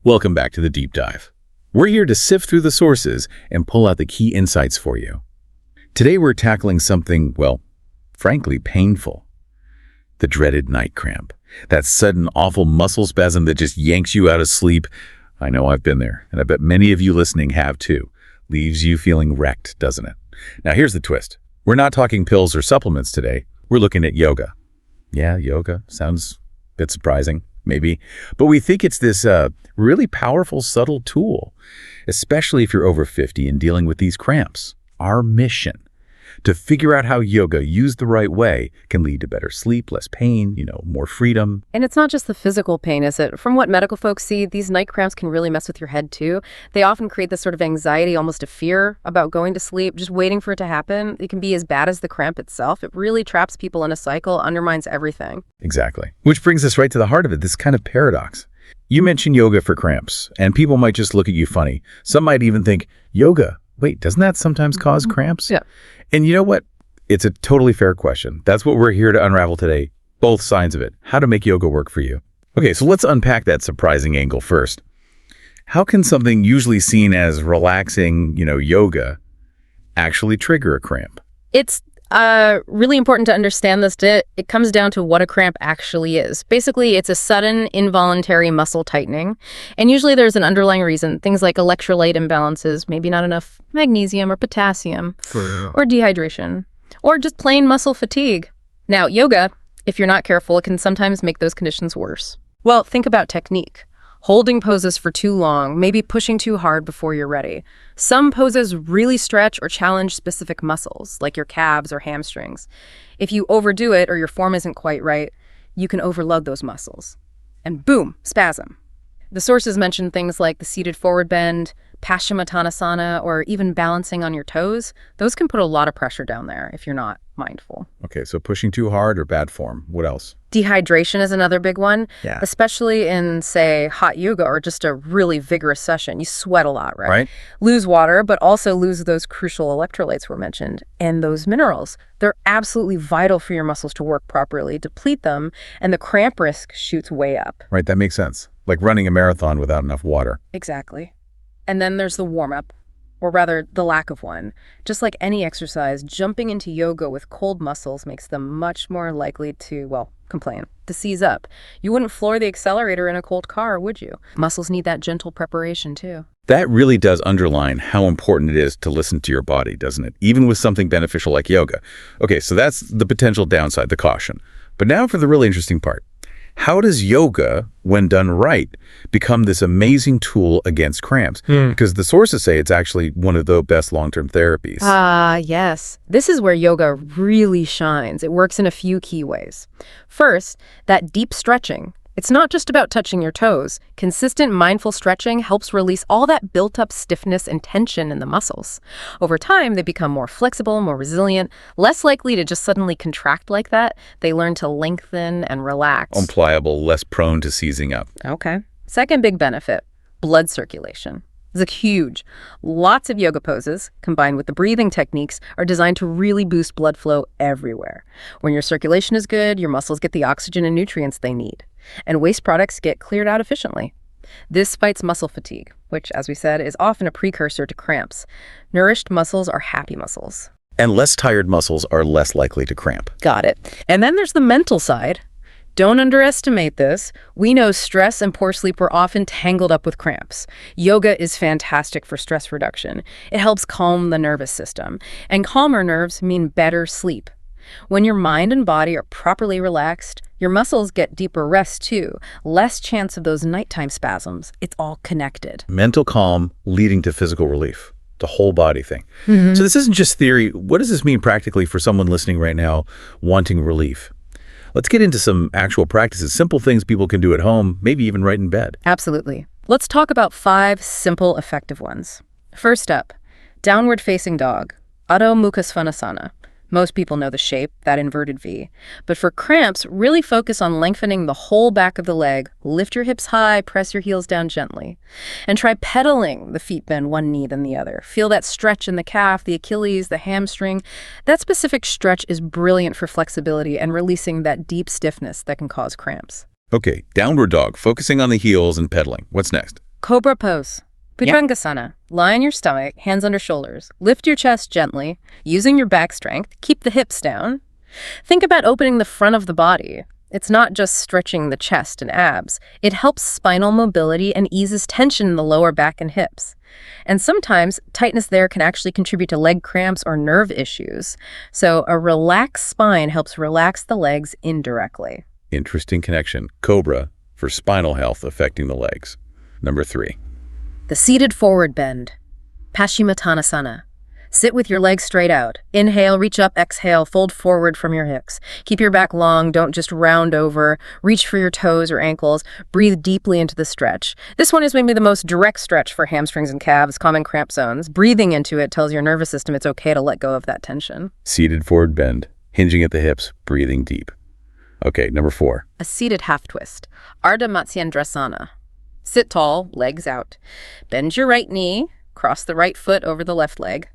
Welcome back to the Deep Dive. We're here to sift through the sources and pull out the key insights for you. Today we're tackling something, well, frankly painful. The dreaded night cramp. That sudden, awful muscle spasm that just yanks you out of sleep. I know I've been there, and I bet many of you listening have too. Leaves you feeling wrecked, doesn't it? Now here's the twist. We're not talking pills or supplements today. We're looking at yoga. Yeah, yoga sounds a bit surprising, maybe. But we think it's this really powerful, subtle tool, especially if you're over 50 and dealing with these cramps. Our mission, to figure out how yoga, used the right way, can lead to better sleep, less pain, more freedom. And it's not just the physical pain, is it? From what medical folks see, these night cramps can really mess with your head too. They often create this sort of anxiety, almost a fear about going to sleep, just waiting for it to happen. It can be as bad as the cramp itself. It really traps people in a cycle, undermines everything. Exactly. Which brings us right to the heart of it, this kind of paradox. You mentioned yoga for cramps, and people might just look at you funny. Some might even think, yoga, wait, doesn't that sometimes cause cramps? Yeah. And you know what? It's a totally fair question. That's what we're here to unravel today, both sides of it. How to make yoga work for you. Okay, so let's unpack that surprising angle first. How can something usually seen as relaxing, yoga, actually trigger a cramp? It's really important to understand this. It comes down to what a cramp actually is. Basically, it's a sudden, involuntary muscle tightening. And usually there's an underlying reason, things like electrolyte imbalances, maybe not enough magnesium or potassium, or dehydration, or just plain muscle fatigue. Now, yoga, if you're not careful, it can sometimes make those conditions worse. Well, think about technique. Holding poses for too long, maybe pushing too hard before you're ready. Some poses really stretch or challenge specific muscles, like your calves or hamstrings. If you overdo it or your form isn't quite right, you can overload those muscles. And boom, spasm. The sources mention things like the seated forward bend, Paschimottanasana, or even balancing on your toes. Those can put a lot of pressure down there if you're not mindful. Okay, so pushing too hard or bad form. What else? Dehydration is another big one, Yeah. especially in, say, hot yoga or just a really vigorous session. You sweat a lot, right? Right. Lose water, but also lose those crucial electrolytes were mentioned. And those minerals, they're absolutely vital for your muscles to work properly. Deplete them, and the cramp risk shoots way up. Right, that makes sense. Like running a marathon without enough water. Exactly. And then there's the warm-up, or rather the lack of one. Just like any exercise, jumping into yoga with cold muscles makes them much more likely to, complain, to seize up. You wouldn't floor the accelerator in a cold car, would you? Muscles need that gentle preparation too. That really does underline how important it is to listen to your body, doesn't it? Even with something beneficial like yoga. Okay, so that's the potential downside, the caution. But now for the really interesting part. How does yoga, when done right, become this amazing tool against cramps? Because the sources say it's actually one of the best long-term therapies. Yes. This is where yoga really shines. It works in a few key ways. First, that deep stretching. It's not just about touching your toes. Consistent, mindful stretching helps release all that built-up stiffness and tension in the muscles. Over time, they become more flexible, more resilient, less likely to just suddenly contract like that. They learn to lengthen and relax. Pliable, less prone to seizing up. Okay. Second big benefit, blood circulation. It's huge. Lots of yoga poses, combined with the breathing techniques, are designed to really boost blood flow everywhere. When your circulation is good, your muscles get the oxygen and nutrients they need, and waste products get cleared out efficiently. This fights muscle fatigue, which, as we said, is often a precursor to cramps. Nourished muscles are happy muscles. And less tired muscles are less likely to cramp. Got it. And then there's the mental side. Don't underestimate this. We know stress and poor sleep are often tangled up with cramps. Yoga is fantastic for stress reduction. It helps calm the nervous system. And calmer nerves mean better sleep. When your mind and body are properly relaxed, your muscles get deeper rest too. Less chance of those nighttime spasms. It's all connected. Mental calm leading to physical relief. The whole body thing. So this isn't just theory. What does this mean practically for someone listening right now wanting relief? Let's get into some actual practices, simple things people can do at home, maybe even right in bed. Absolutely. Let's talk about 5 simple, effective ones. First up, downward facing dog, Adho Mukha Svanasana. Most people know the shape, that inverted V. But for cramps, really focus on lengthening the whole back of the leg. Lift your hips high, press your heels down gently. And try pedaling the feet bend one knee then the other. Feel that stretch in the calf, the Achilles, the hamstring. That specific stretch is brilliant for flexibility and releasing that deep stiffness that can cause cramps. Okay, downward dog, focusing on the heels and pedaling. What's next? Cobra pose. Yeah. Bhujangasana. Lie on your stomach, hands under shoulders. Lift your chest gently, using your back strength. Keep the hips down. Think about opening the front of the body. It's not just stretching the chest and abs. It helps spinal mobility and eases tension in the lower back and hips. And sometimes tightness there can actually contribute to leg cramps or nerve issues. So a relaxed spine helps relax the legs indirectly. Interesting connection. Cobra for spinal health affecting the legs. Number 3. The seated forward bend. Paschimottanasana. Sit with your legs straight out. Inhale, reach up, exhale, fold forward from your hips. Keep your back long, don't just round over. Reach for your toes or ankles. Breathe deeply into the stretch. This one is maybe the most direct stretch for hamstrings and calves, common cramp zones. Breathing into it tells your nervous system it's okay to let go of that tension. Seated forward bend, hinging at the hips, breathing deep. Okay, number 4. A seated half twist. Ardha Matsyendrasana. Sit tall, legs out. Bend your right knee, cross the right foot over the left leg.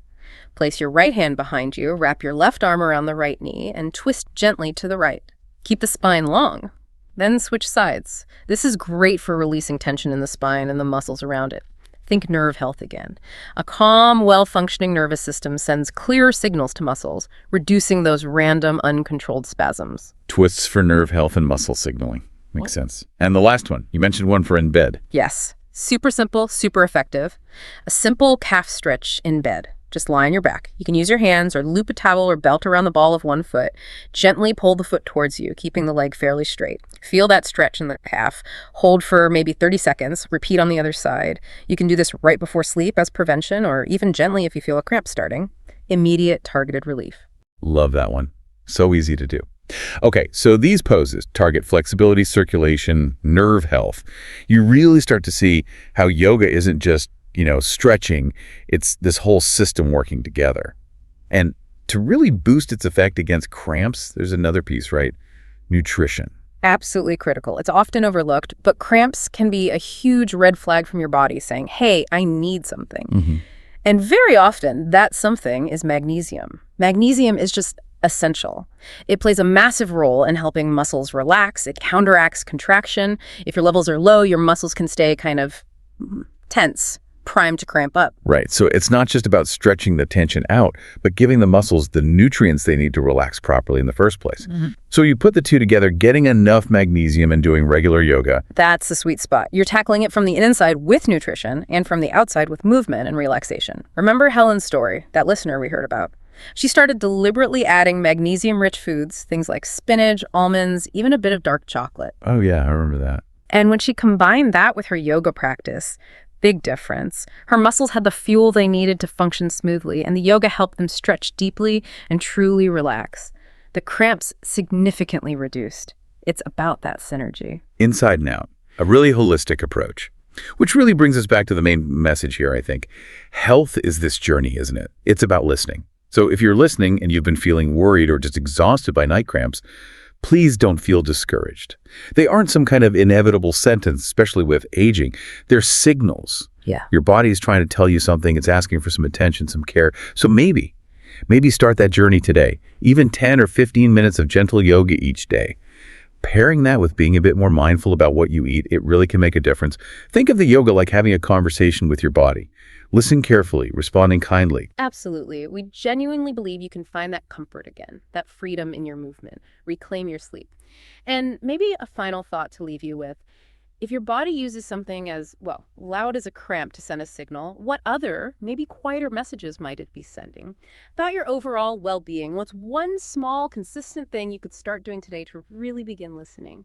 Place your right hand behind you, wrap your left arm around the right knee, and twist gently to the right. Keep the spine long. Then switch sides. This is great for releasing tension in the spine and the muscles around it. Think nerve health again. A calm, well-functioning nervous system sends clear signals to muscles, reducing those random, uncontrolled spasms. Twists for nerve health and muscle signaling. Makes sense. And the last one, you mentioned one for in bed. Yes. Super simple, super effective. A simple calf stretch in bed. Just lie on your back. You can use your hands or loop a towel or belt around the ball of one foot. Gently pull the foot towards you, keeping the leg fairly straight. Feel that stretch in the calf. Hold for maybe 30 seconds. Repeat on the other side. You can do this right before sleep as prevention, or even gently if you feel a cramp starting. Immediate targeted relief. Love that one. So easy to do. Okay, so these poses target flexibility, circulation, nerve health. You really start to see how yoga isn't just stretching, it's this whole system working together. And to really boost its effect against cramps, there's another piece, right? Nutrition. Absolutely critical. It's often overlooked, but cramps can be a huge red flag from your body saying, hey, I need something. Mm-hmm. And very often, that something is magnesium. Magnesium is just essential. It plays a massive role in helping muscles relax. It counteracts contraction. If your levels are low, your muscles can stay kind of tense, primed to cramp up. Right. So it's not just about stretching the tension out, but giving the muscles the nutrients they need to relax properly in the first place. Mm-hmm. So you put the two together, getting enough magnesium and doing regular yoga. That's the sweet spot. You're tackling it from the inside with nutrition and from the outside with movement and relaxation. Remember Helen's story, that listener we heard about? She started deliberately adding magnesium-rich foods, things like spinach, almonds, even a bit of dark chocolate. Oh yeah, I remember that. And when she combined that with her yoga practice, big difference. Her muscles had the fuel they needed to function smoothly, and the yoga helped them stretch deeply and truly relax. The cramps significantly reduced. It's about that synergy. Inside and out, a really holistic approach. Which really brings us back to the main message here, I think. Health is this journey, isn't it? It's about listening. So if you're listening and you've been feeling worried or just exhausted by night cramps, please don't feel discouraged. They aren't some kind of inevitable sentence, especially with aging. They're signals. Yeah. Your body is trying to tell you something. It's asking for some attention, some care. So maybe start that journey today. Even 10 or 15 minutes of gentle yoga each day. Pairing that with being a bit more mindful about what you eat, it really can make a difference. Think of the yoga like having a conversation with your body. Listen carefully, responding kindly. Absolutely. We genuinely believe you can find that comfort again, that freedom in your movement, reclaim your sleep. And maybe a final thought to leave you with. If your body uses something as, loud as a cramp to send a signal, what other, maybe quieter messages might it be sending? About your overall well-being, what's one small, consistent thing you could start doing today to really begin listening?